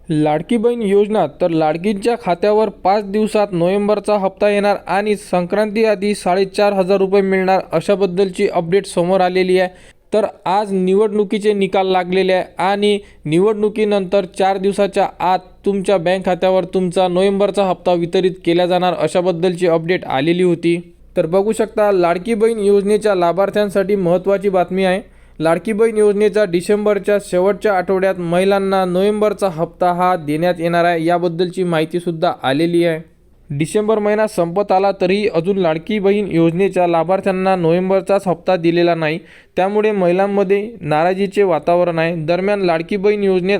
लाडकी बहीण योजना तर लाडकींच्या खात्यावर 5 दिवसात नोव्हेंबरचा हप्ता येणार आणि संक्रांती आधी 4,500 रुपये मिळणार अशाबद्दलची अपडेट समोर आलेली आहे। तर आज निवडणुकीचे निकाल लागलेले आहे आणि निवडणुकीनंतर 4 दिवसाच्या आत तुमच्या बँक खात्यावर तुमचा नोव्हेंबरचा हप्ता वितरित केला जाणार अशाबद्दलची अपडेट आलेली होती। तर बघू शकता लाडकी बहीण योजनेच्या लाभार्थ्यांसाठी महत्त्वाची बातमी आहे। लाडकी बहीण योजनेचा डिसेंबरच्या शेवटच्या आठवड्यात महिलांना नोव्हेंबरचा हप्ता हा देण्यात येणार आहे याबद्दलची माहितीसुद्धा आलेली आहे। डिसेंबर महिना संपत आला तरीही अजून लाडकी बहीण योजनेच्या लाभार्थ्यांना नोव्हेंबरचाच हप्ता दिलेला नाही, त्यामुळे महिलांमध्ये नाराजीचे वातावरण आहे। दरम्यान लाडकी बहीण योजनेत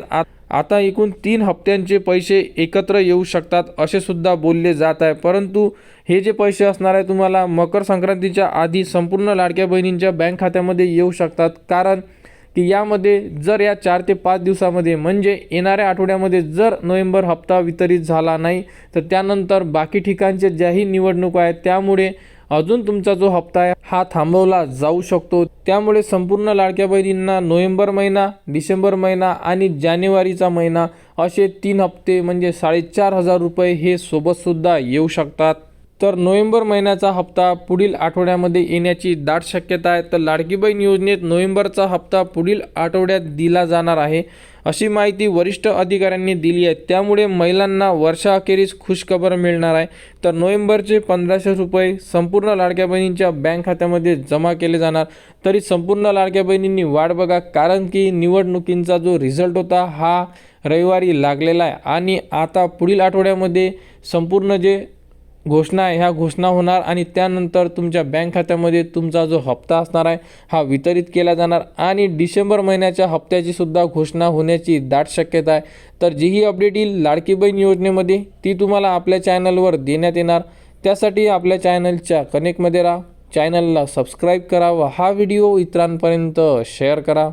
आता एकूण 3 हप्त्यांचे पैसे एकत्र येऊ शकतात असे सुद्धा बोलले जात आहे, परंतु हे जे पैसे असणार आहे तुम्हाला मकर संक्रांतीच्या आधी संपूर्ण लाडक्या बहिणींच्या बँक खात्यामध्ये येऊ शकतात। कारण की यामध्ये जर या 4 ते 5 दिवसामध्ये म्हणजे येणाऱ्या आठवड्यामध्ये जर नोव्हेंबर हप्ता वितरित झाला नाही तर त्यानंतर बाकी ठिकाणचे ज्याही निवडणूक आहेत त्यामुळे अजून तुमचा जो हप्ता आहे हा थांबवला जाऊ शकतो। त्यामुळे संपूर्ण लाडक्या बहिणींना नोव्हेंबर महिना, डिसेंबर महिना आणि जानेवारीचा महिना असे 3 हप्ते म्हणजे 4,500 रुपये हे सोबतसुद्धा येऊ शकतात। तर नोव्हेंबर महिन्याचा हप्ता पुढील आठवड्यामध्ये येण्याची दाट शक्यता आहे। तर लाडकी बहीण योजनेत नोव्हेंबरचा हप्ता पुढील आठवड्यात दिला जाणार आहे अशी माहिती वरिष्ठ अधिकाऱ्यांनी दिली आहे। त्यामुळे महिलांना वर्षाअखेरीस खुशखबर मिळणार आहे। तर नोव्हेंबरचे 1,500 रुपये संपूर्ण लाडक्या बहिणींच्या बँक खात्यामध्ये जमा केले जाणार। तरी संपूर्ण लाडक्या बहिणींनी वाट बघा, कारण की निवडणुकींचा जो रिझल्ट होता हा रविवारी लागलेला आहे आणि आता पुढील आठवड्यामध्ये संपूर्ण जे घोषणा आहे ह्या घोषणा होणार आणि त्यानंतर तुमच्या बँक खात्यामध्ये तुमचा जो हप्ता असणार आहे हा वितरित केला जाणार आणि डिसेंबर महिन्याच्या हप्त्याची सुद्धा घोषणा होण्याची दाट शक्यता आहे। तर जी ही अपडेट येईल लाडकी बहीण योजनेमध्ये ती तुम्हाला आपल्या चॅनलवर देण्यात येणार। त्यासाठी आपल्या चॅनलच्या कनेक्टमध्ये राहा, चॅनलला सबस्क्राईब करा व हा व्हिडिओ इतरांपर्यंत शेअर करा।